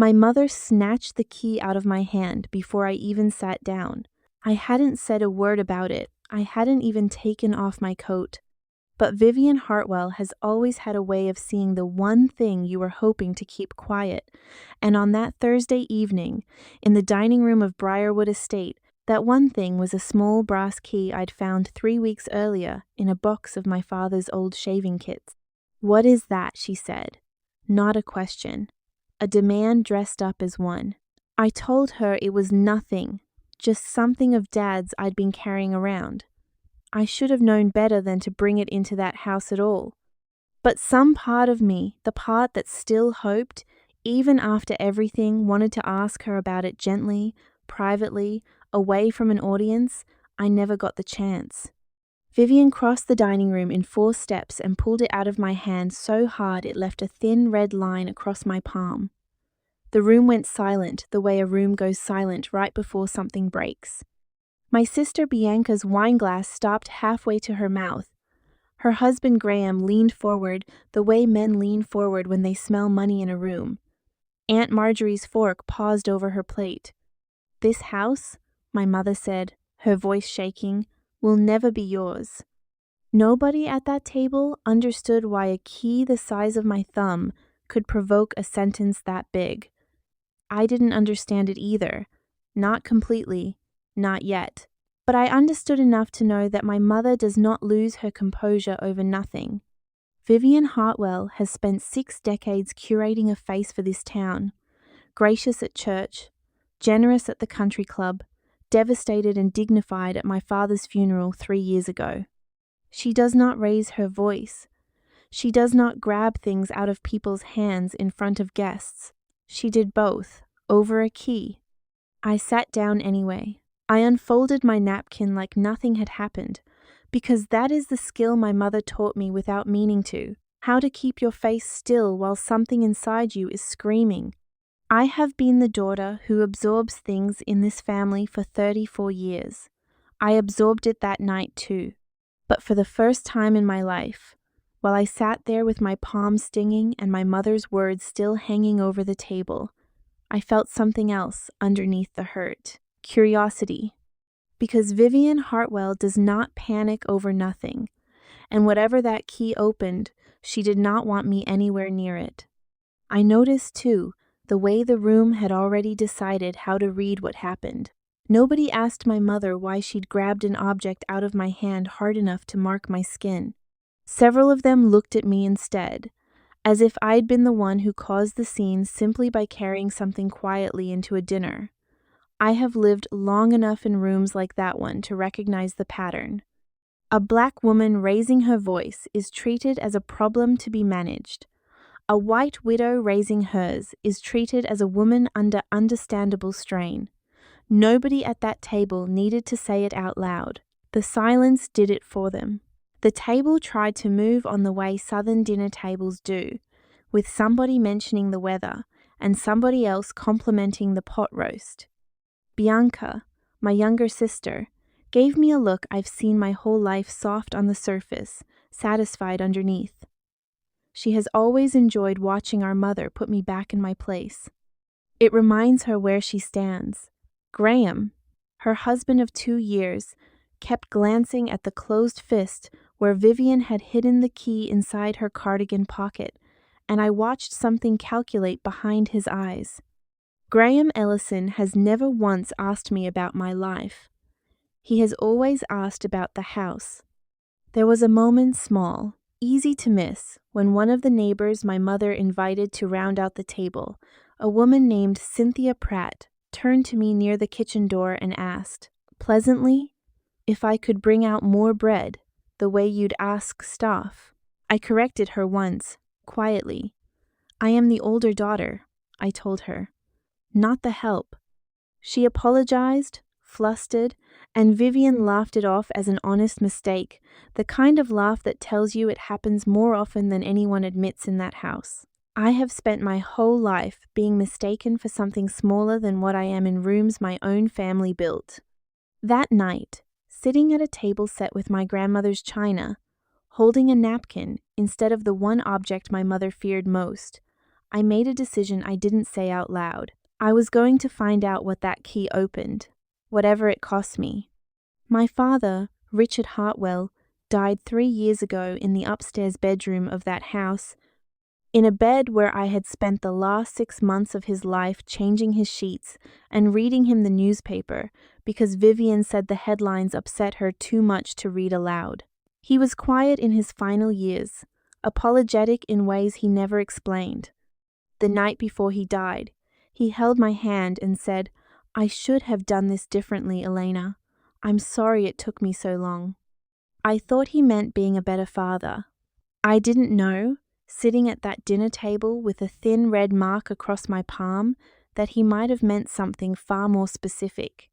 My mother snatched the key out of my hand before I even sat down. I hadn't said a word about it. I hadn't even taken off my coat. But Vivian Hartwell has always had a way of seeing the one thing you were hoping to keep quiet. And on that Thursday evening, in the dining room of Briarwood Estate, that one thing was a small brass key I'd found 3 weeks earlier in a box of my father's old shaving kits. "What is that?" she said. Not a question. A demand dressed up as one. I told her it was nothing, just something of Dad's I'd been carrying around. I should have known better than to bring it into that house at all. But some part of me, the part that still hoped, even after everything, wanted to ask her about it gently, privately, away from an audience, I never got the chance. Vivian crossed the dining room in 4 steps and pulled it out of my hand so hard it left a thin red line across my palm. The room went silent the way a room goes silent right before something breaks. My sister Bianca's wineglass stopped halfway to her mouth. Her husband Graham leaned forward the way men lean forward when they smell money in a room. Aunt Marjorie's fork paused over her plate. "This house," my mother said, her voice shaking, "will never be yours." Nobody at that table understood why a key the size of my thumb could provoke a sentence that big. I didn't understand it either. Not completely. Not yet. But I understood enough to know that my mother does not lose her composure over nothing. Vivian Hartwell has spent 6 decades curating a face for this town. Gracious at church, generous at the country club, devastated and dignified at my father's funeral 3 years ago. She does not raise her voice. She does not grab things out of people's hands in front of guests. She did both, over a key. I sat down anyway. I unfolded my napkin like nothing had happened, because that is the skill my mother taught me without meaning to, how to keep your face still while something inside you is screaming. I have been the daughter who absorbs things in this family for 34 years. I absorbed it that night too. But for the first time in my life, while I sat there with my palms stinging and my mother's words still hanging over the table, I felt something else underneath the hurt. Curiosity. Because Vivian Hartwell does not panic over nothing, and whatever that key opened, she did not want me anywhere near it. I noticed, too, the way the room had already decided how to read what happened. Nobody asked my mother why she'd grabbed an object out of my hand hard enough to mark my skin. Several of them looked at me instead, as if I'd been the one who caused the scene simply by carrying something quietly into a dinner. I have lived long enough in rooms like that one to recognize the pattern. A black woman raising her voice is treated as a problem to be managed. A white widow raising hers is treated as a woman under understandable strain. Nobody at that table needed to say it out loud. The silence did it for them. The table tried to move on the way Southern dinner tables do, with somebody mentioning the weather and somebody else complimenting the pot roast. Bianca, my younger sister, gave me a look I've seen my whole life, soft on the surface, satisfied underneath. She has always enjoyed watching our mother put me back in my place. It reminds her where she stands. Graham, her husband of 2 years, kept glancing at the closed fist where Vivian had hidden the key inside her cardigan pocket, and I watched something calculate behind his eyes. Graham Ellison has never once asked me about my life. He has always asked about the house. There was a moment small, easy to miss, when one of the neighbors my mother invited to round out the table, a woman named Cynthia Pratt, turned to me near the kitchen door and asked, pleasantly, if I could bring out more bread, the way you'd ask staff. I corrected her once, quietly. I am the older daughter, I told her. Not the help. She apologized, flustered, and Vivian laughed it off as an honest mistake, the kind of laugh that tells you it happens more often than anyone admits in that house. I have spent my whole life being mistaken for something smaller than what I am in rooms my own family built. That night, sitting at a table set with my grandmother's china, holding a napkin instead of the one object my mother feared most, I made a decision I didn't say out loud. I was going to find out what that key opened, whatever it cost me. My father, Richard Hartwell, died 3 years ago in the upstairs bedroom of that house, in a bed where I had spent the last 6 months of his life changing his sheets and reading him the newspaper because Vivian said the headlines upset her too much to read aloud. He was quiet in his final years, apologetic in ways he never explained. The night before he died, he held my hand and said, "I should have done this differently, Elena. I'm sorry it took me so long." I thought he meant being a better father. I didn't know, sitting at that dinner table with a thin red mark across my palm, that he might have meant something far more specific.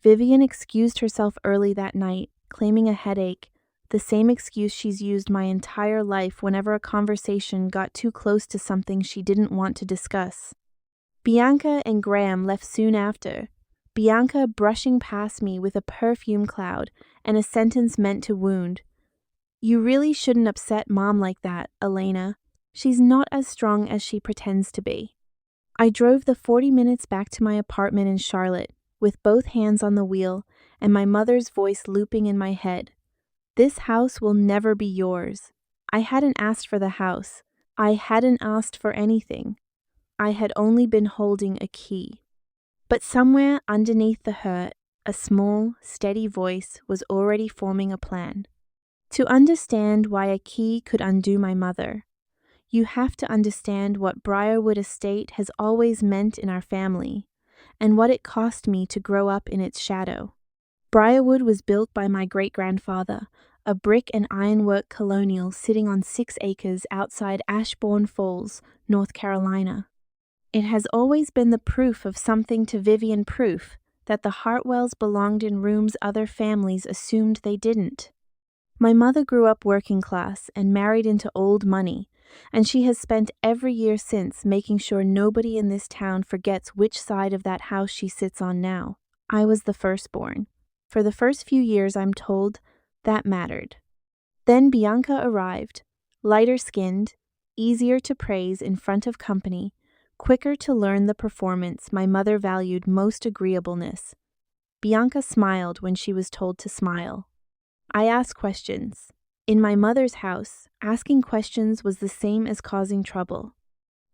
Vivian excused herself early that night, claiming a headache, the same excuse she's used my entire life whenever a conversation got too close to something she didn't want to discuss. Bianca and Graham left soon after, Bianca brushing past me with a perfume cloud and a sentence meant to wound. "You really shouldn't upset Mom like that, Elena. She's not as strong as she pretends to be." I drove the 40 minutes back to my apartment in Charlotte, with both hands on the wheel and my mother's voice looping in my head. "This house will never be yours." I hadn't asked for the house. I hadn't asked for anything. I had only been holding a key. But somewhere underneath the hurt, a small, steady voice was already forming a plan. To understand why a key could undo my mother, you have to understand what Briarwood Estate has always meant in our family, and what it cost me to grow up in its shadow. Briarwood was built by my great-grandfather, a brick and ironwork colonial sitting on 6 acres outside Ashbourne Falls, North Carolina. It has always been the proof of something to Vivian, proof that the Hartwells belonged in rooms other families assumed they didn't. My mother grew up working class and married into old money, and she has spent every year since making sure nobody in this town forgets which side of that house she sits on now. I was the firstborn. For the first few years, I'm told, that mattered. Then Bianca arrived, lighter-skinned, easier to praise in front of company, quicker to learn the performance my mother valued most, agreeableness. Bianca smiled when she was told to smile. I asked questions. In my mother's house, asking questions was the same as causing trouble.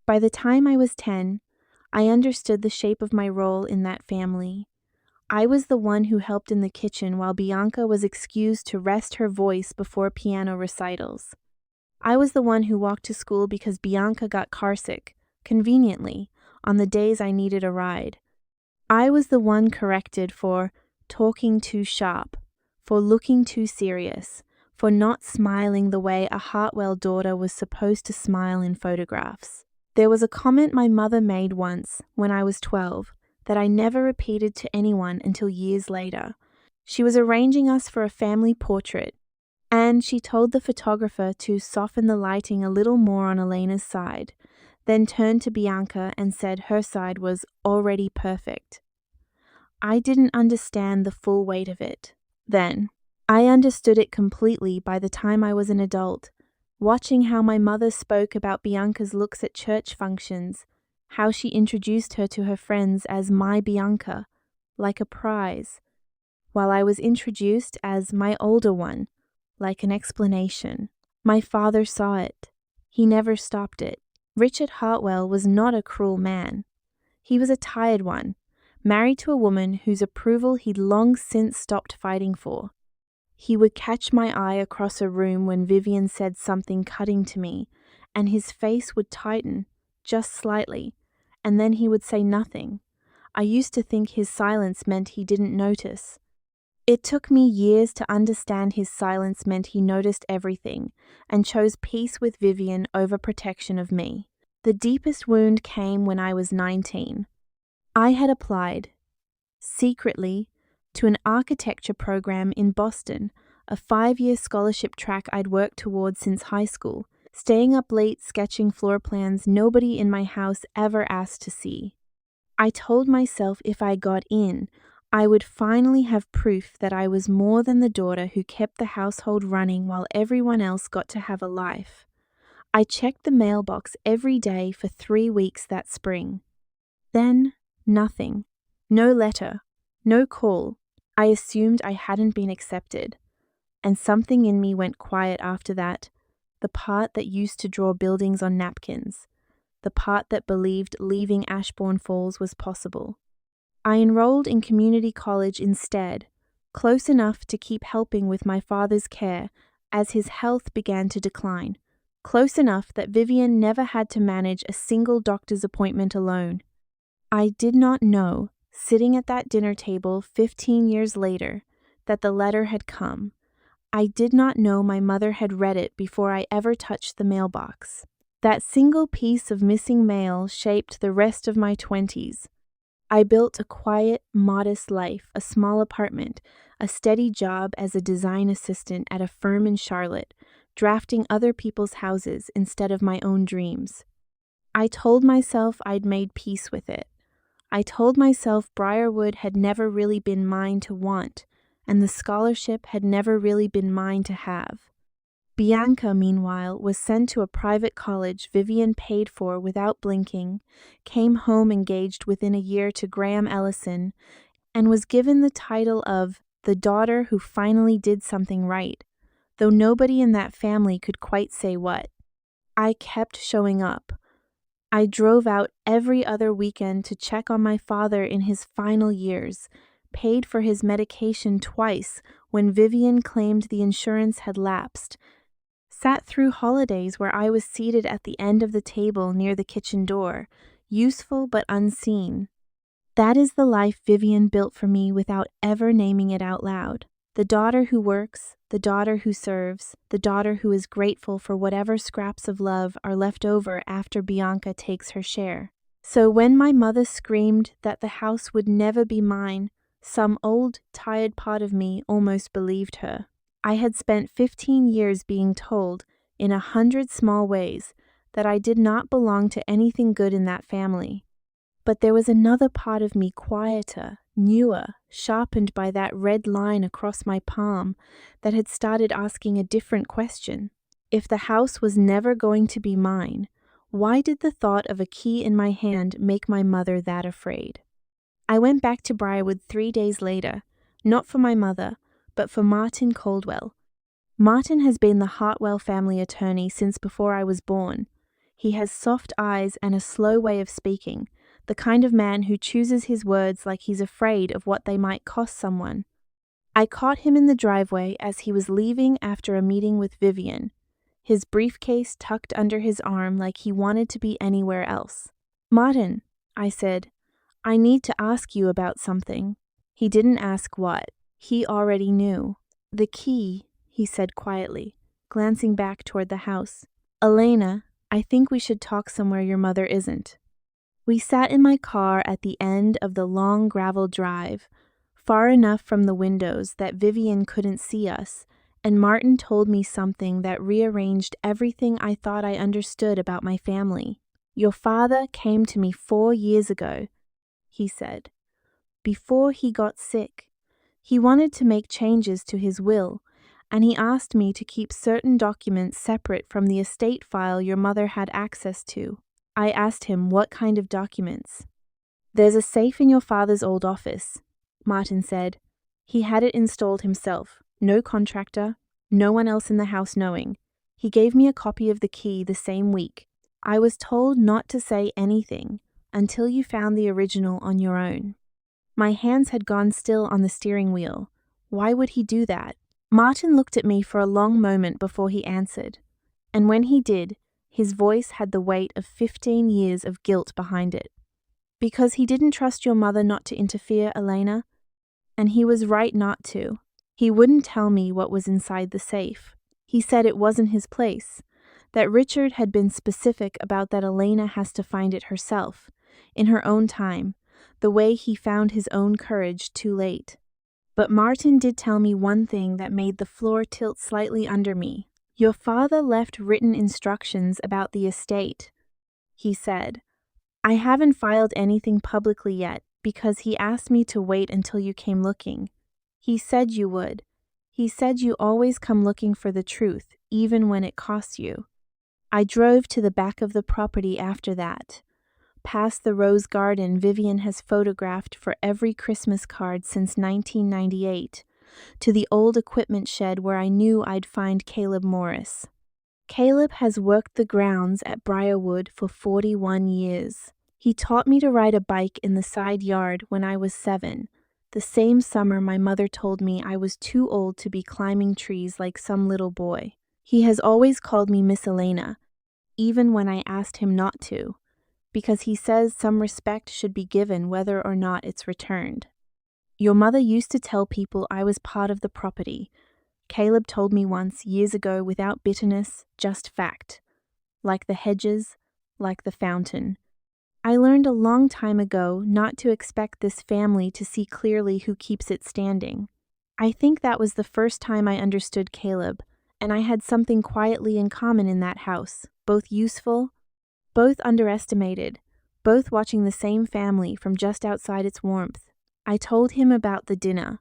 By the time I was 10, I understood the shape of my role in that family. I was the one who helped in the kitchen while Bianca was excused to rest her voice before piano recitals. I was the one who walked to school because Bianca got carsick, conveniently, on the days I needed a ride. I was the one corrected for talking too sharp, for looking too serious, for not smiling the way a Hartwell daughter was supposed to smile in photographs. There was a comment my mother made once, when I was 12, that I never repeated to anyone until years later. She was arranging us for a family portrait, and she told the photographer to soften the lighting a little more on Elena's side, then turned to Bianca and said her side was already perfect. I didn't understand the full weight of it then. I understood it completely by the time I was an adult, watching how my mother spoke about Bianca's looks at church functions, how she introduced her to her friends as my Bianca, like a prize, while I was introduced as my older one, like an explanation. My father saw it. He never stopped it. Richard Hartwell was not a cruel man. He was a tired one, married to a woman whose approval he'd long since stopped fighting for. He would catch my eye across a room when Vivian said something cutting to me, and his face would tighten, just slightly, and then he would say nothing. I used to think his silence meant he didn't notice. It took me years to understand his silence meant he noticed everything and chose peace with Vivian over protection of me. The deepest wound came when I was 19. I had applied, secretly, to an architecture program in Boston, a 5-year scholarship track I'd worked towards since high school, staying up late sketching floor plans nobody in my house ever asked to see. I told myself if I got in, I would finally have proof that I was more than the daughter who kept the household running while everyone else got to have a life. I checked the mailbox every day for 3 weeks that spring. Then, nothing. No letter. No call. I assumed I hadn't been accepted. And something in me went quiet after that. The part that used to draw buildings on napkins. The part that believed leaving Ashbourne Falls was possible. I enrolled in community college instead, close enough to keep helping with my father's care as his health began to decline, close enough that Vivian never had to manage a single doctor's appointment alone. I did not know, sitting at that dinner table 15 years later, that the letter had come. I did not know my mother had read it before I ever touched the mailbox. That single piece of missing mail shaped the rest of my 20s. I built a quiet, modest life, a small apartment, a steady job as a design assistant at a firm in Charlotte, drafting other people's houses instead of my own dreams. I told myself I'd made peace with it. I told myself Briarwood had never really been mine to want, and the scholarship had never really been mine to have. Bianca, meanwhile, was sent to a private college Vivian paid for without blinking, came home engaged within a year to Graham Ellison, and was given the title of the daughter who finally did something right, though nobody in that family could quite say what. I kept showing up. I drove out every other weekend to check on my father in his final years, paid for his medication twice when Vivian claimed the insurance had lapsed, sat through holidays where I was seated at the end of the table near the kitchen door, useful but unseen. That is the life Vivian built for me without ever naming it out loud. The daughter who works, the daughter who serves, the daughter who is grateful for whatever scraps of love are left over after Bianca takes her share. So when my mother screamed that the house would never be mine, some old, tired part of me almost believed her. I had spent 15 years being told, in 100 small ways, that I did not belong to anything good in that family. But there was another part of me quieter, newer, sharpened by that red line across my palm that had started asking a different question. If the house was never going to be mine, why did the thought of a key in my hand make my mother that afraid? I went back to Briarwood 3 days later, not for my mother, but for Martin Caldwell. Martin has been the Hartwell family attorney since before I was born. He has soft eyes and a slow way of speaking, the kind of man who chooses his words like he's afraid of what they might cost someone. I caught him in the driveway as he was leaving after a meeting with Vivian, his briefcase tucked under his arm like he wanted to be anywhere else. "Martin," I said, "I need to ask you about something." He didn't ask what. He already knew. "The key," he said quietly, glancing back toward the house. "Elena, I think we should talk somewhere your mother isn't." We sat in my car at the end of the long gravel drive, far enough from the windows that Vivian couldn't see us, and Martin told me something that rearranged everything I thought I understood about my family. "Your father came to me 4 years ago," he said, "before he got sick. He wanted to make changes to his will, and he asked me to keep certain documents separate from the estate file your mother had access to. I asked him what kind of documents. "There's a safe in your father's old office," Martin said. "He had it installed himself, no contractor, no one else in the house knowing. He gave me a copy of the key the same week. I was told not to say anything until you found the original on your own." My hands had gone still on the steering wheel. Why would he do that? Martin looked at me for a long moment before he answered, and when he did, his voice had the weight of 15 years of guilt behind it. "Because he didn't trust your mother not to interfere, Elena. And he was right not to. He wouldn't tell me what was inside the safe. He said it wasn't his place, that Richard had been specific about that Elena has to find it herself, in her own time, the way he found his own courage too late. But Martin did tell me one thing that made the floor tilt slightly under me. Your father left written instructions about the estate," he said. "I haven't filed anything publicly yet because he asked me to wait until you came looking. He said you would. He said you always come looking for the truth, even when it costs you." I drove to the back of the property after that. Past the rose garden Vivian has photographed for every Christmas card since 1998, to the old equipment shed where I knew I'd find Caleb Morris. Caleb has worked the grounds at Briarwood for 41 years. He taught me to ride a bike in the side yard when I was 7, the same summer my mother told me I was too old to be climbing trees like some little boy. He has always called me Miss Elena, even when I asked him not to, because he says some respect should be given whether or not it's returned. Your mother used to tell people I was part of the property. Caleb told me once, years ago, without bitterness, just fact. Like the hedges, like the fountain. I learned a long time ago not to expect this family to see clearly who keeps it standing. I think that was the first time I understood Caleb, and I had something quietly in common in that house, both useful, both underestimated, both watching the same family from just outside its warmth. I told him about the dinner,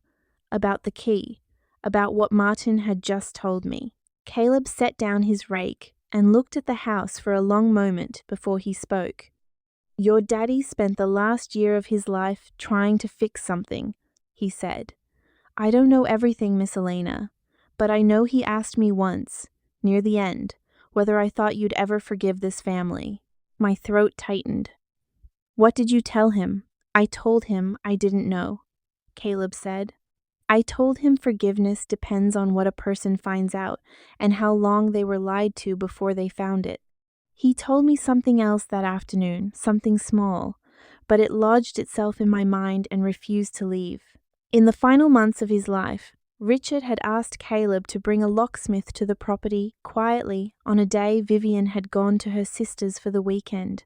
about the key, about what Martin had just told me. Caleb set down his rake and looked at the house for a long moment before he spoke. Your daddy spent the last year of his life trying to fix something, he said. I don't know everything, Miss Elena, but I know he asked me once, near the end, whether I thought you'd ever forgive this family. My throat tightened. What did you tell him? I told him I didn't know, Caleb said. I told him forgiveness depends on what a person finds out and how long they were lied to before they found it. He told me something else that afternoon, something small, but it lodged itself in my mind and refused to leave. In the final months of his life, Richard had asked Caleb to bring a locksmith to the property quietly on a day Vivian had gone to her sister's for the weekend.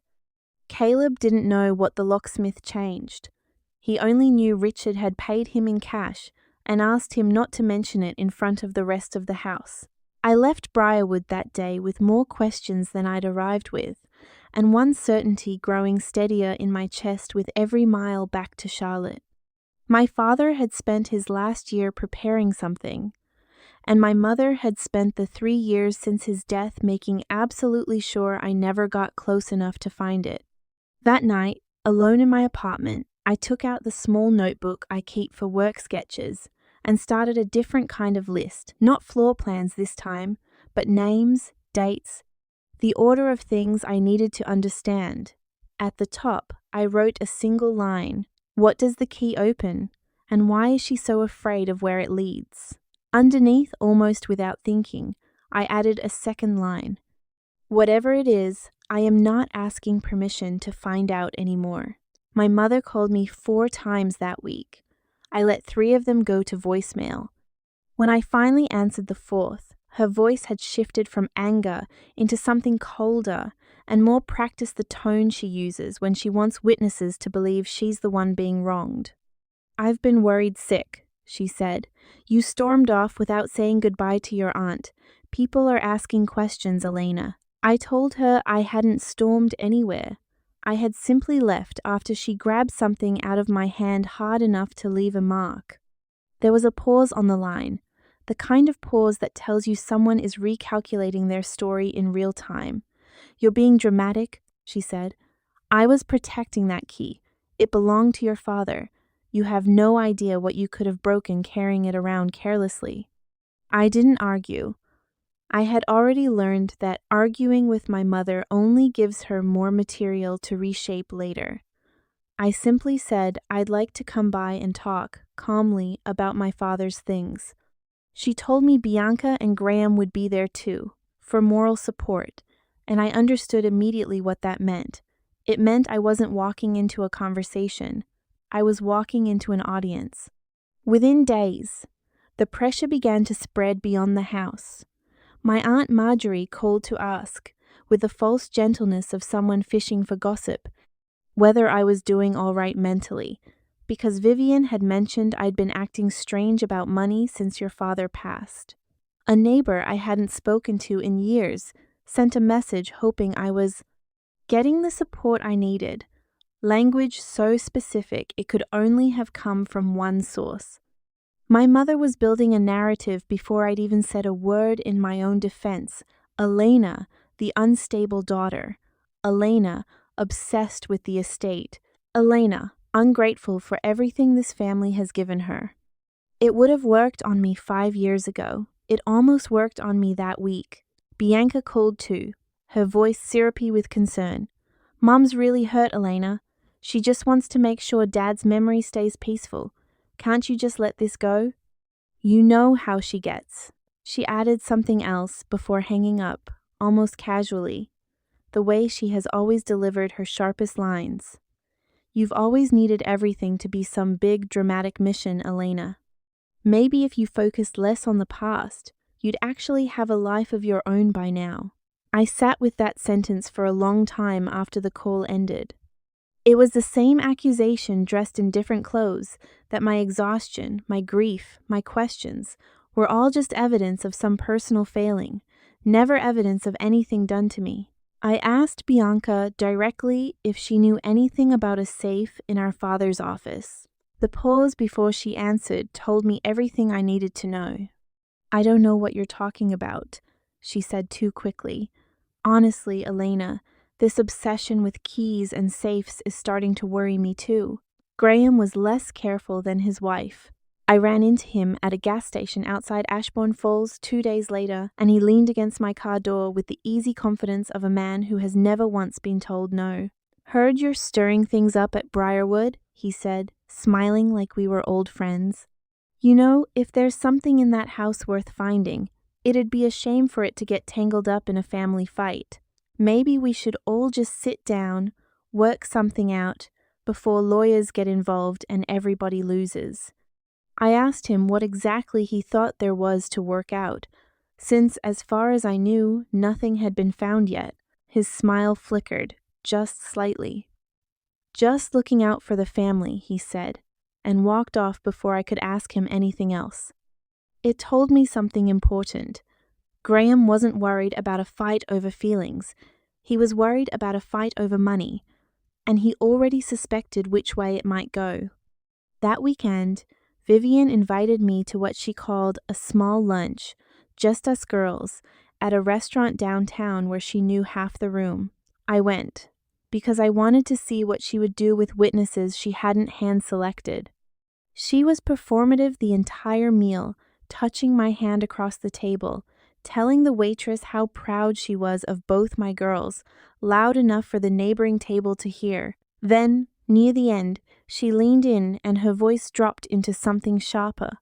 Caleb didn't know what the locksmith changed. He only knew Richard had paid him in cash and asked him not to mention it in front of the rest of the house. I left Briarwood that day with more questions than I'd arrived with, and one certainty growing steadier in my chest with every mile back to Charlotte. My father had spent his last year preparing something, and my mother had spent the 3 years since his death making absolutely sure I never got close enough to find it. That night, alone in my apartment, I took out the small notebook I keep for work sketches and started a different kind of list, not floor plans this time, but names, dates, the order of things I needed to understand. At the top, I wrote a single line. What does the key open? And why is she so afraid of where it leads? Underneath, almost without thinking, I added a second line. Whatever it is, I am not asking permission to find out anymore. My mother called me 4 times that week. I let 3 of them go to voicemail. When I finally answered the 4th, her voice had shifted from anger into something colder and more practiced the tone she uses when she wants witnesses to believe she's the one being wronged. I've been worried sick, she said. You stormed off without saying goodbye to your aunt. People are asking questions, Elena. I told her I hadn't stormed anywhere. I had simply left after she grabbed something out of my hand hard enough to leave a mark. There was a pause on the line, the kind of pause that tells you someone is recalculating their story in real time. You're being dramatic, she said. I was protecting that key. It belonged to your father. You have no idea what you could have broken carrying it around carelessly. I didn't argue. I had already learned that arguing with my mother only gives her more material to reshape later. I simply said I'd like to come by and talk, calmly, about my father's things. She told me Bianca and Graham would be there too, for moral support, and I understood immediately what that meant. It meant I wasn't walking into a conversation. I was walking into an audience. Within days, the pressure began to spread beyond the house. My Aunt Marjorie called to ask, with the false gentleness of someone fishing for gossip, whether I was doing all right mentally, because Vivian had mentioned I'd been acting strange about money since your father passed. A neighbor I hadn't spoken to in years sent a message hoping I was getting the support I needed, language so specific it could only have come from one source. My mother was building a narrative before I'd even said a word in my own defense. Elena, the unstable daughter. Elena, obsessed with the estate. Elena, ungrateful for everything this family has given her. It would have worked on me 5 years ago. It almost worked on me that week. Bianca called too, her voice syrupy with concern. Mom's really hurt, Elena. She just wants to make sure Dad's memory stays peaceful. Can't you just let this go? You know how she gets. She added something else before hanging up, almost casually, the way she has always delivered her sharpest lines. You've always needed everything to be some big dramatic mission, Elena. Maybe if you focused less on the past, you'd actually have a life of your own by now. I sat with that sentence for a long time after the call ended. It was the same accusation dressed in different clothes that my exhaustion, my grief, my questions were all just evidence of some personal failing, never evidence of anything done to me. I asked Bianca directly if she knew anything about a safe in our father's office. The pause before she answered told me everything I needed to know. I don't know what you're talking about, she said too quickly. Honestly, Elena, this obsession with keys and safes is starting to worry me too. Graham was less careful than his wife. I ran into him at a gas station outside Ashbourne Falls 2 days later, and he leaned against my car door with the easy confidence of a man who has never once been told no. Heard you're stirring things up at Briarwood, he said, smiling like we were old friends. You know, if there's something in that house worth finding, it'd be a shame for it to get tangled up in a family fight. Maybe we should all just sit down, work something out, before lawyers get involved and everybody loses. I asked him what exactly he thought there was to work out, since, as far as I knew, nothing had been found yet. His smile flickered, just slightly. Just looking out for the family, he said, and walked off before I could ask him anything else. It told me something important. Graham wasn't worried about a fight over feelings. He was worried about a fight over money, and he already suspected which way it might go. That weekend, Vivian invited me to what she called a small lunch, just us girls, at a restaurant downtown where she knew half the room. I went, because I wanted to see what she would do with witnesses she hadn't hand-selected. She was performative the entire meal, touching my hand across the table, telling the waitress how proud she was of both my girls, loud enough for the neighboring table to hear. Then, near the end, she leaned in and her voice dropped into something sharper.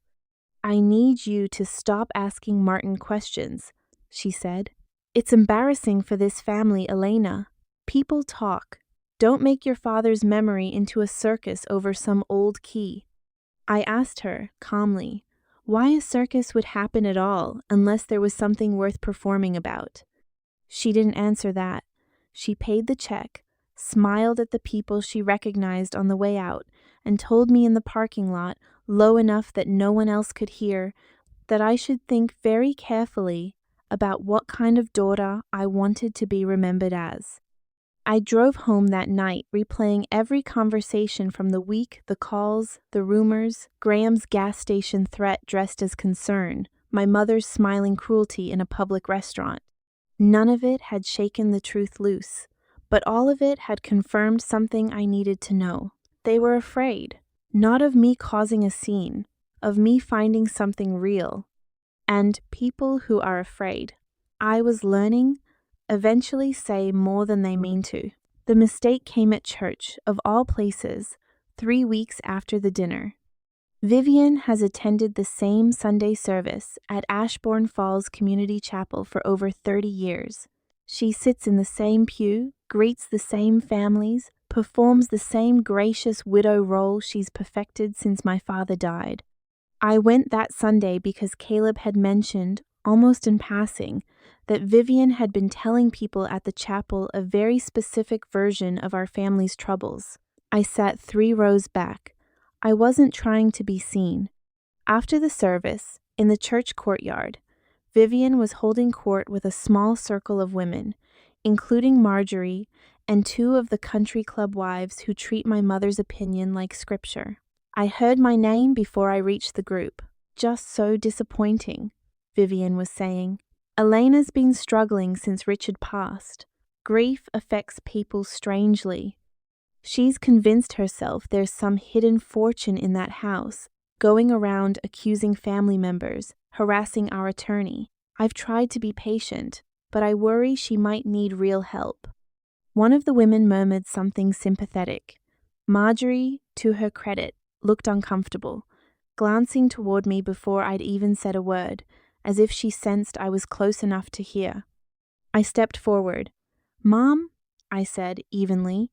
I need you to stop asking Martin questions, she said. It's embarrassing for this family, Elena. People talk. Don't make your father's memory into a circus over some old key. I asked her, calmly, why a circus would happen at all unless there was something worth performing about. She didn't answer that. She paid the check, smiled at the people she recognized on the way out, and told me in the parking lot, low enough that no one else could hear, that I should think very carefully about what kind of daughter I wanted to be remembered as. I drove home that night, replaying every conversation from the week, the calls, the rumors, Graham's gas station threat dressed as concern, my mother's smiling cruelty in a public restaurant. None of it had shaken the truth loose, but all of it had confirmed something I needed to know. They were afraid, not of me causing a scene, of me finding something real. And people who are afraid, I was learning, eventually say more than they mean to. The mistake came at church, of all places, 3 weeks after the dinner. Vivian has attended the same Sunday service at Ashbourne Falls Community Chapel for over 30 years. She sits in the same pew, greets the same families, performs the same gracious widow role she's perfected since my father died. I went that Sunday because Caleb had mentioned, almost in passing, that Vivian had been telling people at the chapel a very specific version of our family's troubles. I sat 3 rows back. I wasn't trying to be seen. After the service, in the church courtyard, Vivian was holding court with a small circle of women, including Marjorie and 2 of the country club wives who treat my mother's opinion like scripture. I heard my name before I reached the group. Just so disappointing, Vivian was saying. Elena's been struggling since Richard passed. Grief affects people strangely. She's convinced herself there's some hidden fortune in that house, going around accusing family members, harassing our attorney. I've tried to be patient, but I worry she might need real help. One of the women murmured something sympathetic. Marjorie, to her credit, looked uncomfortable, glancing toward me before I'd even said a word, as if she sensed I was close enough to hear. I stepped forward. "Mom," I said evenly,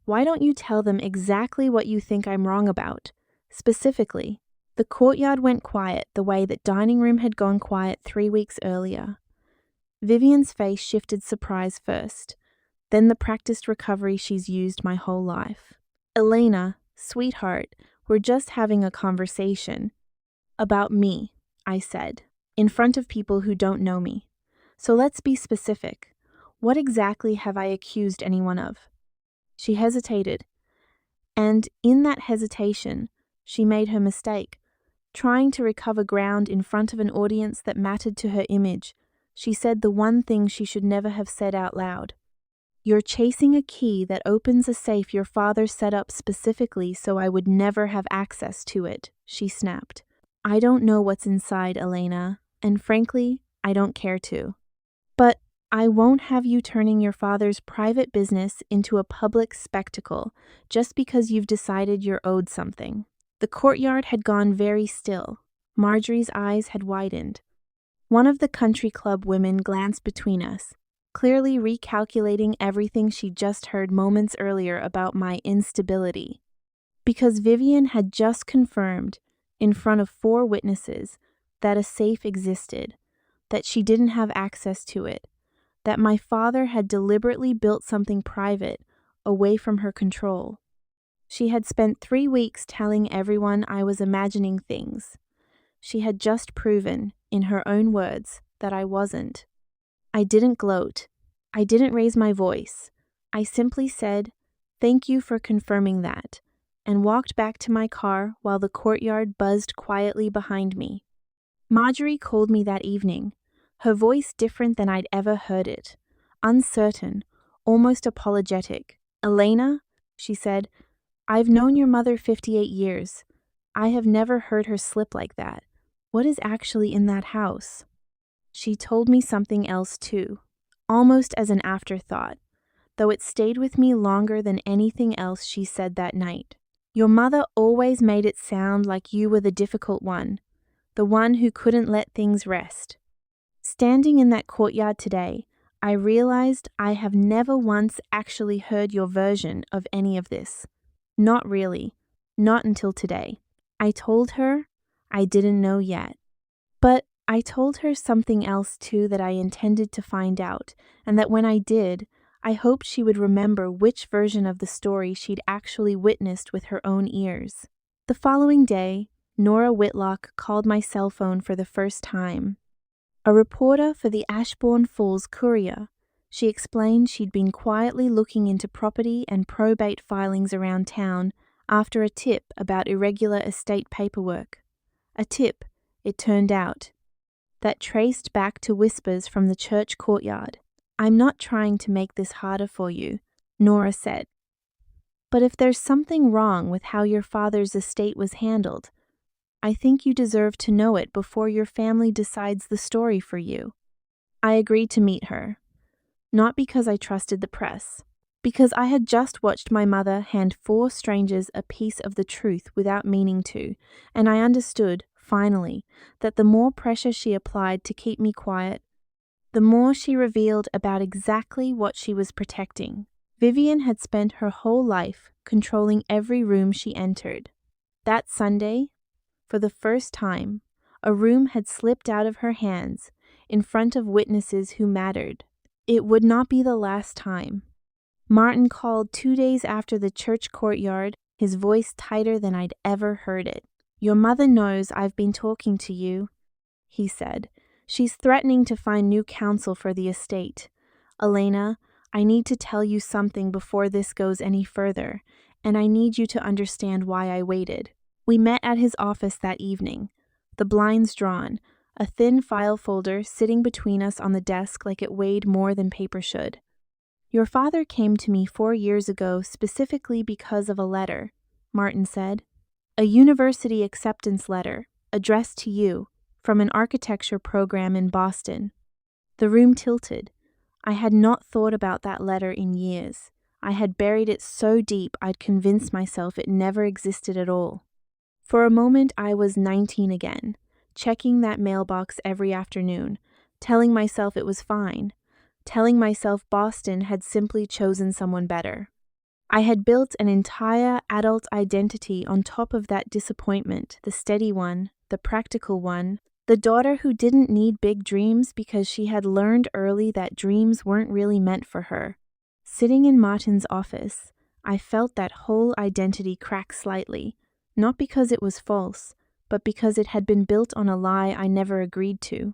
"why don't you tell them exactly what you think I'm wrong about? Specifically." The courtyard went quiet the way that dining room had gone quiet 3 weeks earlier. Vivian's face shifted surprise first, then the practiced recovery she's used my whole life. "Elena, sweetheart, we're just having a conversation." "About me," I said, "in front of people who don't know me. So let's be specific. What exactly have I accused anyone of?" She hesitated, and in that hesitation, she made her mistake. Trying to recover ground in front of an audience that mattered to her image, she said the one thing she should never have said out loud. "You're chasing a key that opens a safe your father set up specifically so I would never have access to it," she snapped. "I don't know what's inside, Elena, and frankly, I don't care to. But I won't have you turning your father's private business into a public spectacle just because you've decided you're owed something." The courtyard had gone very still. Marjorie's eyes had widened. One of the country club women glanced between us, clearly recalculating everything she'd just heard moments earlier about my instability. Because Vivian had just confirmed, in front of 4 witnesses, that a safe existed, that she didn't have access to it, that my father had deliberately built something private, away from her control. She had spent 3 weeks telling everyone I was imagining things. She had just proven, in her own words, that I wasn't. I didn't gloat. I didn't raise my voice. I simply said, "Thank you for confirming that," and walked back to my car while the courtyard buzzed quietly behind me. Marjorie called me that evening, her voice different than I'd ever heard it, uncertain, almost apologetic. "Elena," she said, "I've known your mother 58 years. I have never heard her slip like that. What is actually in that house?" She told me something else too, almost as an afterthought, though it stayed with me longer than anything else she said that night. "Your mother always made it sound like you were the difficult one, the one who couldn't let things rest." Standing in that courtyard today, I realized I have never once actually heard your version of any of this. Not really. Not until today. I told her I didn't know yet. But I told her something else too that I intended to find out, and that when I did, I hoped she would remember which version of the story she'd actually witnessed with her own ears. The following day, Nora Whitlock called my cell phone for the first time. A reporter for the Ashbourne Falls Courier, she explained she'd been quietly looking into property and probate filings around town after a tip about irregular estate paperwork. A tip, it turned out, that traced back to whispers from the church courtyard. "I'm not trying to make this harder for you," Nora said. "But if there's something wrong with how your father's estate was handled, I think you deserve to know it before your family decides the story for you." I agreed to meet her. Not because I trusted the press, because I had just watched my mother hand 4 strangers a piece of the truth without meaning to, and I understood, finally, that the more pressure she applied to keep me quiet, the more she revealed about exactly what she was protecting. Vivian had spent her whole life controlling every room she entered. That Sunday, for the first time, a room had slipped out of her hands in front of witnesses who mattered. It would not be the last time. Martin called 2 days after the church courtyard, his voice tighter than I'd ever heard it. "Your mother knows I've been talking to you," he said. "She's threatening to find new counsel for the estate. Elena, I need to tell you something before this goes any further, and I need you to understand why I waited." We met at his office that evening, the blinds drawn, a thin file folder sitting between us on the desk like it weighed more than paper should. Your father came to me 4 years ago specifically because of a letter, Martin said. A university acceptance letter, addressed to you, from an architecture program in Boston. The room tilted. I had not thought about that letter in years. I had buried it so deep I'd convinced myself it never existed at all. For a moment I was 19 again, checking that mailbox every afternoon, telling myself it was fine, telling myself Boston had simply chosen someone better. I had built an entire adult identity on top of that disappointment, the steady one, the practical one, the daughter who didn't need big dreams because she had learned early that dreams weren't really meant for her. Sitting in Martin's office, I felt that whole identity crack slightly, not because it was false, but because it had been built on a lie I never agreed to.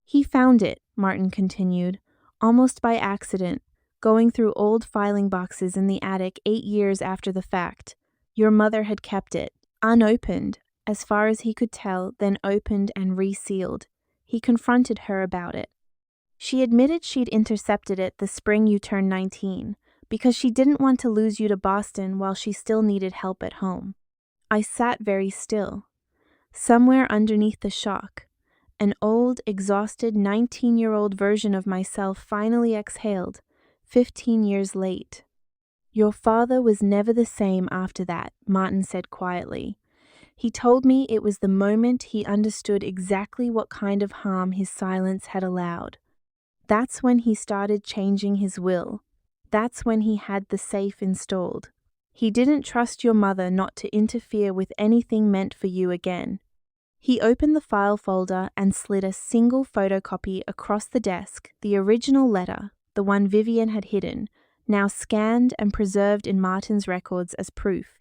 He found it, Martin continued, almost by accident, going through old filing boxes in the attic 8 years after the fact. Your mother had kept it, unopened, as far as he could tell, then opened and resealed. He confronted her about it. She admitted she'd intercepted it the spring you turned 19, because she didn't want to lose you to Boston while she still needed help at home. I sat very still. Somewhere underneath the shock, an old, exhausted 19-year-old version of myself finally exhaled, 15 years late. Your father was never the same after that, Martin said quietly. He told me it was the moment he understood exactly what kind of harm his silence had allowed. That's when he started changing his will. That's when he had the safe installed. He didn't trust your mother not to interfere with anything meant for you again. He opened the file folder and slid a single photocopy across the desk, the original letter, the one Vivian had hidden, now scanned and preserved in Martin's records as proof.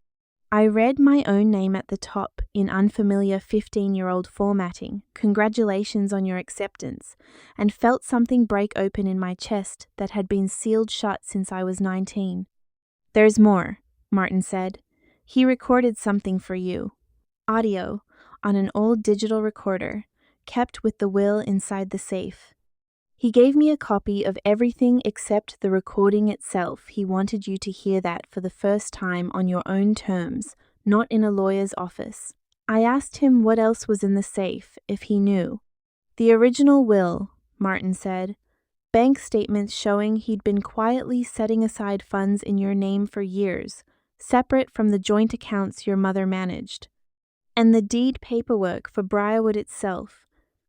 I read my own name at the top in unfamiliar 15-year-old formatting, congratulations on your acceptance, and felt something break open in my chest that had been sealed shut since I was 19. There's more, Martin said. He recorded something for you. Audio, on an old digital recorder, kept with the will inside the safe. He gave me a copy of everything except the recording itself. He wanted you to hear that for the first time on your own terms, not in a lawyer's office. I asked him what else was in the safe, if he knew. The original will, Martin said. Bank statements showing he'd been quietly setting aside funds in your name for years, separate from the joint accounts your mother managed. And the deed paperwork for Briarwood itself,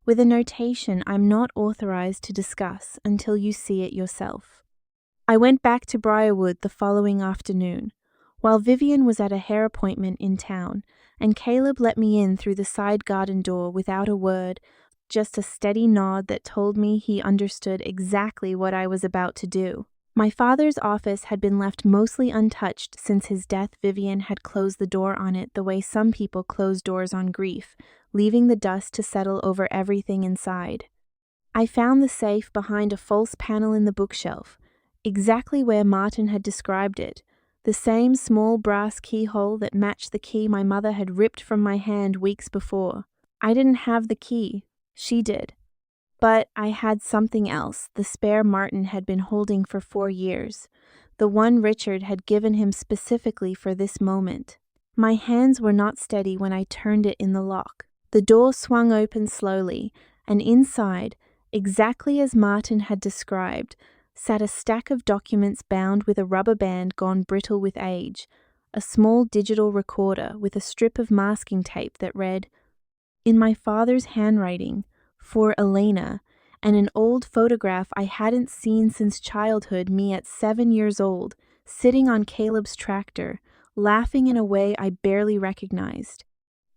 with a notation I'm not authorized to discuss until you see it yourself. I went back to Briarwood the following afternoon, while Vivian was at a hair appointment in town, and Caleb let me in through the side garden door without a word, just a steady nod that told me he understood exactly what I was about to do. My father's office had been left mostly untouched since his death. Vivian had closed the door on it the way some people close doors on grief, leaving the dust to settle over everything inside. I found the safe behind a false panel in the bookshelf, exactly where Martin had described it, the same small brass keyhole that matched the key my mother had ripped from my hand weeks before. I didn't have the key, she did. But I had something else, the spare Martin had been holding for 4 years, the one Richard had given him specifically for this moment. My hands were not steady when I turned it in the lock. The door swung open slowly, and inside, exactly as Martin had described, sat a stack of documents bound with a rubber band gone brittle with age, a small digital recorder with a strip of masking tape that read, in my father's handwriting, for Elena, and an old photograph I hadn't seen since childhood, me at 7 years old, sitting on Caleb's tractor, laughing in a way I barely recognized.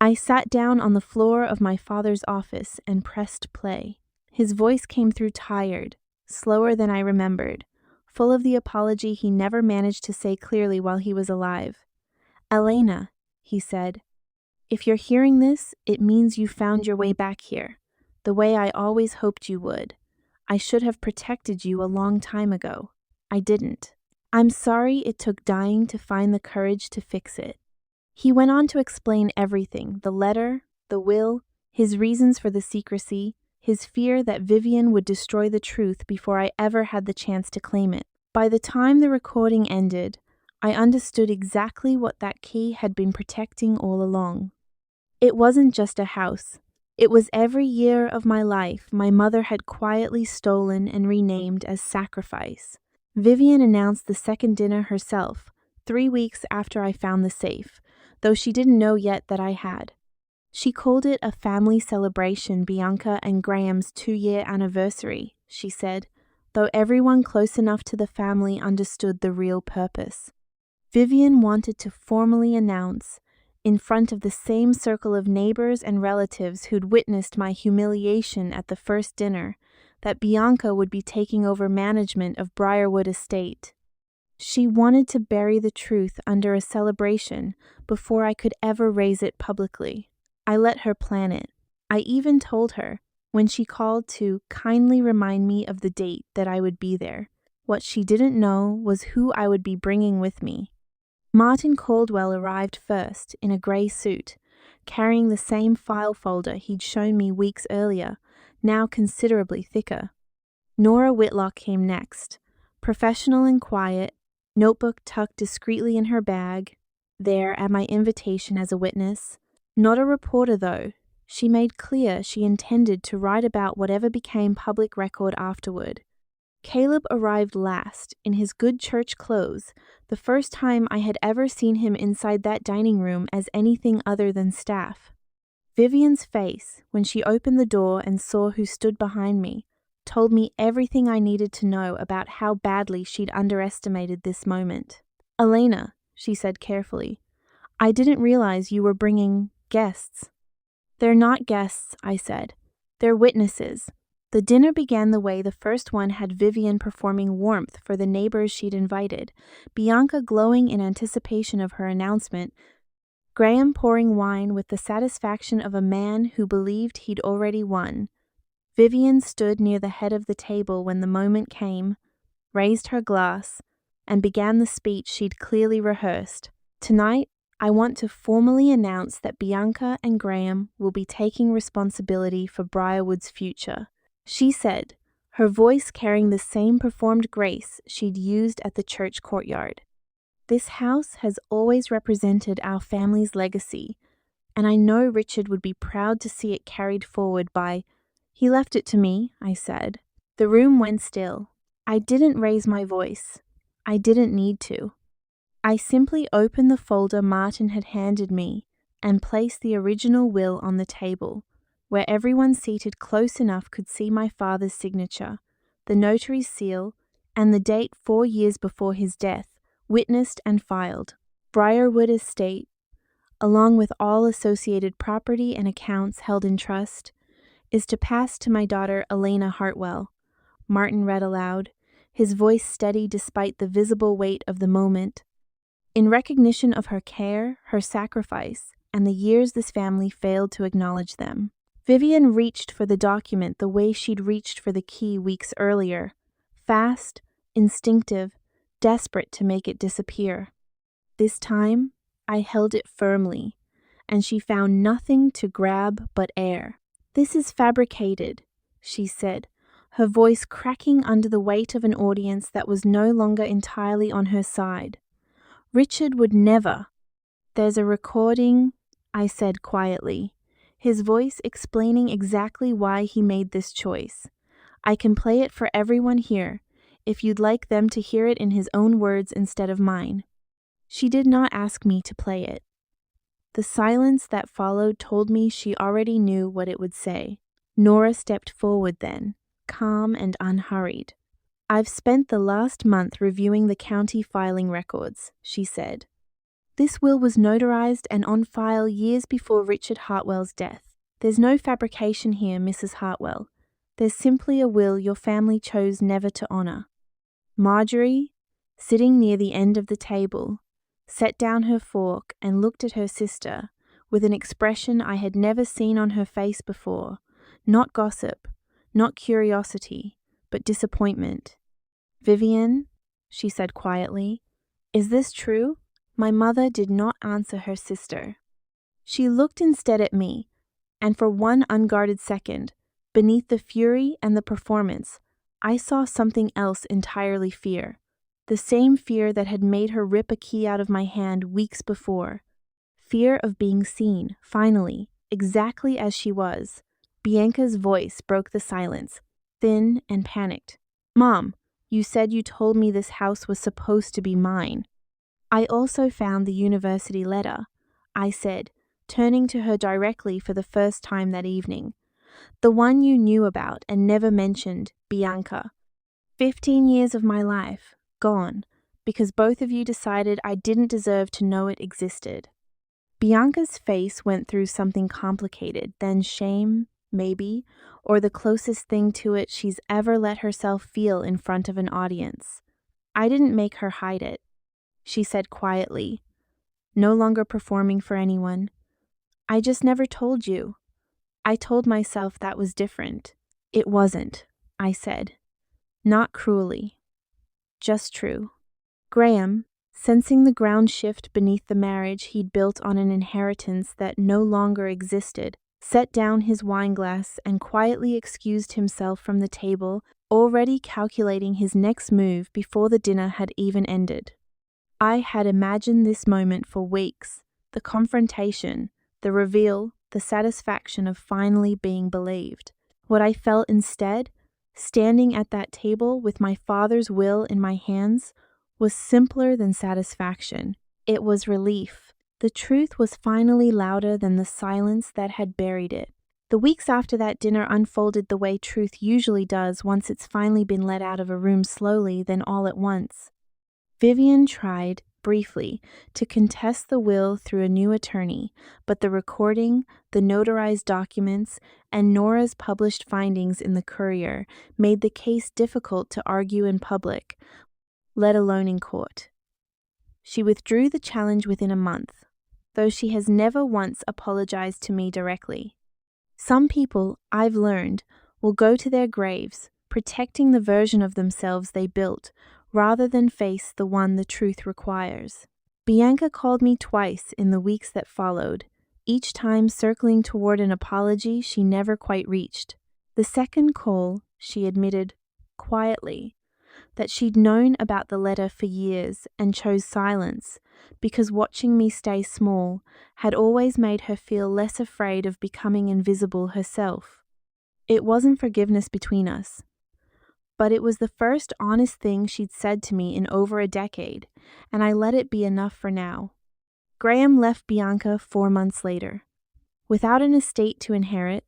I sat down on the floor of my father's office and pressed play. His voice came through tired, slower than I remembered, full of the apology he never managed to say clearly while he was alive. Elena, he said, if you're hearing this, it means you found your way back here, the way I always hoped you would. I should have protected you a long time ago. I didn't. I'm sorry it took dying to find the courage to fix it. He went on to explain everything, the letter, the will, his reasons for the secrecy, his fear that Vivian would destroy the truth before I ever had the chance to claim it. By the time the recording ended, I understood exactly what that key had been protecting all along. It wasn't just a house. It was every year of my life my mother had quietly stolen and renamed as sacrifice. Vivian announced the second dinner herself, 3 weeks after I found the safe, though she didn't know yet that I had. She called it a family celebration, Bianca and Graham's 2-year anniversary, she said, though everyone close enough to the family understood the real purpose. Vivian wanted to formally announce, in front of the same circle of neighbors and relatives who'd witnessed my humiliation at the first dinner, that Bianca would be taking over management of Briarwood Estate. She wanted to bury the truth under a celebration before I could ever raise it publicly. I let her plan it. I even told her, when she called to kindly remind me of the date, that I would be there. What she didn't know was who I would be bringing with me. Martin Caldwell arrived first in a grey suit, carrying the same file folder he'd shown me weeks earlier, now considerably thicker. Nora Whitlock came next, professional and quiet, notebook tucked discreetly in her bag, there at my invitation as a witness. Not a reporter, though. She made clear she intended to write about whatever became public record afterward. Caleb arrived last, in his good church clothes, the first time I had ever seen him inside that dining room as anything other than staff. Vivian's face, when she opened the door and saw who stood behind me, told me everything I needed to know about how badly she'd underestimated this moment. "Elena," she said carefully, "I didn't realize you were bringing guests." "They're not guests," I said. "They're witnesses." The dinner began the way the first one had, Vivian performing warmth for the neighbors she'd invited, Bianca glowing in anticipation of her announcement, Graham pouring wine with the satisfaction of a man who believed he'd already won. Vivian stood near the head of the table when the moment came, raised her glass, and began the speech she'd clearly rehearsed. "Tonight, I want to formally announce that Bianca and Graham will be taking responsibility for Briarwood's future," she said, her voice carrying the same performed grace she'd used at the church courtyard. "This house has always represented our family's legacy, and I know Richard would be proud to see it carried forward by—" "He left it to me," I said. The room went still. I didn't raise my voice. I didn't need to. I simply opened the folder Martin had handed me and placed the original will on the table, where everyone seated close enough could see my father's signature, the notary's seal, and the date 4 years before his death, witnessed and filed. Briarwood Estate, along with all associated property and accounts held in trust, is to pass to my daughter Elena Hartwell, Martin read aloud, his voice steady despite the visible weight of the moment. In recognition of her care, her sacrifice, and the years this family failed to acknowledge them. Vivian reached for the document the way she'd reached for the key weeks earlier, fast, instinctive, desperate to make it disappear. This time, I held it firmly, and she found nothing to grab but air. "This is fabricated," she said, her voice cracking under the weight of an audience that was no longer entirely on her side. "Richard would never." "There's a recording," I said quietly, his voice explaining exactly why he made this choice. "I can play it for everyone here, if you'd like them to hear it in his own words instead of mine." She did not ask me to play it. The silence that followed told me she already knew what it would say. Nora stepped forward then, calm and unhurried. "I've spent the last month reviewing the county filing records," she said. "This will was notarized and on file years before Richard Hartwell's death. There's no fabrication here, Mrs. Hartwell. There's simply a will your family chose never to honor." Marjorie, sitting near the end of the table, set down her fork and looked at her sister with an expression I had never seen on her face before, not gossip, not curiosity, but disappointment. "Vivian," she said quietly, "is this true?" My mother did not answer her sister. She looked instead at me, and for one unguarded second, beneath the fury and the performance, I saw something else entirely: fear. The same fear that had made her rip a key out of my hand weeks before. Fear of being seen, finally, exactly as she was. Bianca's voice broke the silence, thin and panicked. "Mom, you said you told me this house was supposed to be mine." "I also found the university letter," I said, turning to her directly for the first time that evening. "The one you knew about and never mentioned, Bianca. 15 years of my life, gone, because both of you decided I didn't deserve to know it existed." Bianca's face went through something complicated, then shame, maybe, or the closest thing to it she's ever let herself feel in front of an audience. "I didn't make her hide it," she said quietly, no longer performing for anyone. "I just never told you. I told myself that was different." "It wasn't," I said. Not cruelly, just true. Graham, sensing the ground shift beneath the marriage he'd built on an inheritance that no longer existed, set down his wineglass and quietly excused himself from the table, already calculating his next move before the dinner had even ended. I had imagined this moment for weeks: the confrontation, the reveal, the satisfaction of finally being believed. What I felt instead, standing at that table with my father's will in my hands, was simpler than satisfaction. It was relief. The truth was finally louder than the silence that had buried it. The weeks after that dinner unfolded the way truth usually does once it's finally been let out of a room, slowly, then all at once. Vivian tried, briefly, to contest the will through a new attorney, but the recording, the notarized documents, and Nora's published findings in the Courier made the case difficult to argue in public, let alone in court. She withdrew the challenge within a month, though she has never once apologized to me directly. Some people, I've learned, will go to their graves, protecting the version of themselves they built, rather than face the one the truth requires. Bianca called me twice in the weeks that followed, each time circling toward an apology she never quite reached. The second call, she admitted, quietly, that she'd known about the letter for years and chose silence because watching me stay small had always made her feel less afraid of becoming invisible herself. It wasn't forgiveness between us, but it was the first honest thing she'd said to me in over a decade, and I let it be enough for now. Graham left Bianca 4 months later. Without an estate to inherit,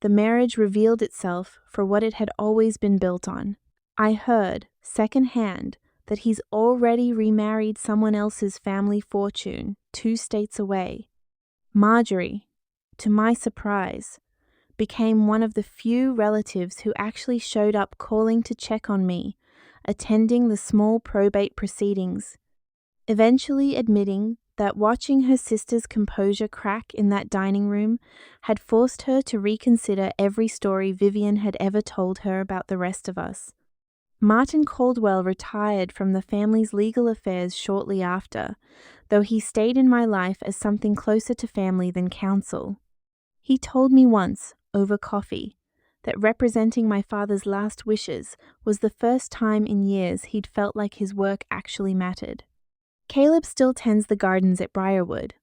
the marriage revealed itself for what it had always been built on. I heard, secondhand, that he's already remarried someone else's family fortune 2 states away. Marjorie, to my surprise, became one of the few relatives who actually showed up calling to check on me, attending the small probate proceedings, eventually admitting that watching her sister's composure crack in that dining room had forced her to reconsider every story Vivian had ever told her about the rest of us. Martin Caldwell retired from the family's legal affairs shortly after, though he stayed in my life as something closer to family than counsel. He told me once, over coffee, that representing my father's last wishes was the first time in years he'd felt like his work actually mattered. Caleb still tends the gardens at Briarwood.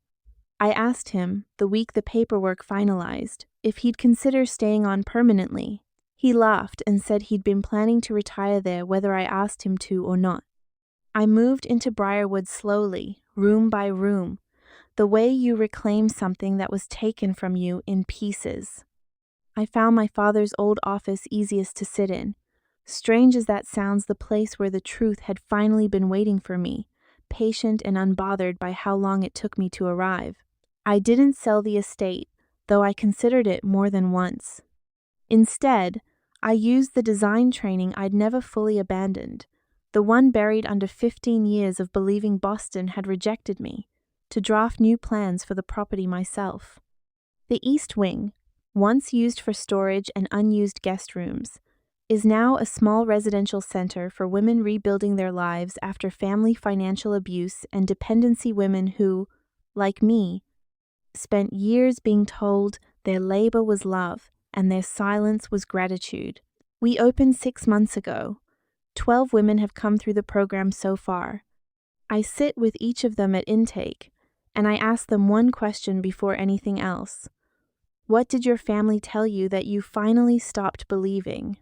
I asked him, the week the paperwork finalized, if he'd consider staying on permanently. He laughed and said he'd been planning to retire there whether I asked him to or not. I moved into Briarwood slowly, room by room, the way you reclaim something that was taken from you in pieces. I found my father's old office easiest to sit in. Strange as that sounds, the place where the truth had finally been waiting for me, patient and unbothered by how long it took me to arrive. I didn't sell the estate, though I considered it more than once. Instead, I used the design training I'd never fully abandoned, the one buried under 15 years of believing Boston had rejected me, to draft new plans for the property myself. The East Wing, once used for storage and unused guest rooms, is now a small residential center for women rebuilding their lives after family financial abuse and dependency women who, like me, spent years being told their labor was love and their silence was gratitude. We opened 6 months ago. 12 women have come through the program so far. I sit with each of them at intake, and I ask them one question before anything else. What did your family tell you that you finally stopped believing?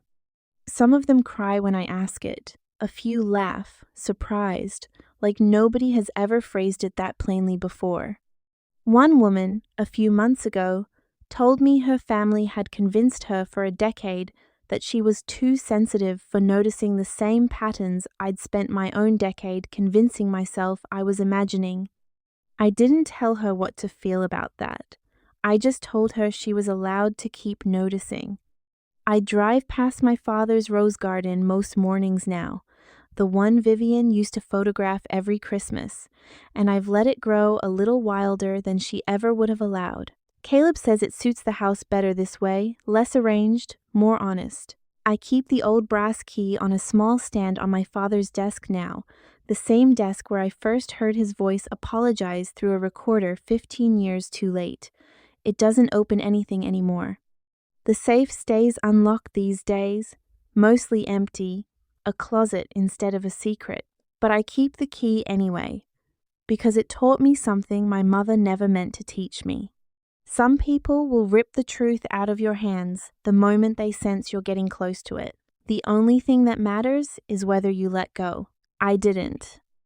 Some of them cry when I ask it. A few laugh, surprised, like nobody has ever phrased it that plainly before. One woman, a few months ago, told me her family had convinced her for a decade that she was too sensitive for noticing the same patterns I'd spent my own decade convincing myself I was imagining. I didn't tell her what to feel about that. I just told her she was allowed to keep noticing. I drive past my father's rose garden most mornings now, the one Vivian used to photograph every Christmas, and I've let it grow a little wilder than she ever would have allowed. Caleb says it suits the house better this way, less arranged, more honest. I keep the old brass key on a small stand on my father's desk now, the same desk where I first heard his voice apologize through a recorder 15 years too late. It doesn't open anything anymore. The safe stays unlocked these days, mostly empty, a closet instead of a secret. But I keep the key anyway, because it taught me something my mother never meant to teach me. Some people will rip the truth out of your hands the moment they sense you're getting close to it. The only thing that matters is whether you let go. I didn't.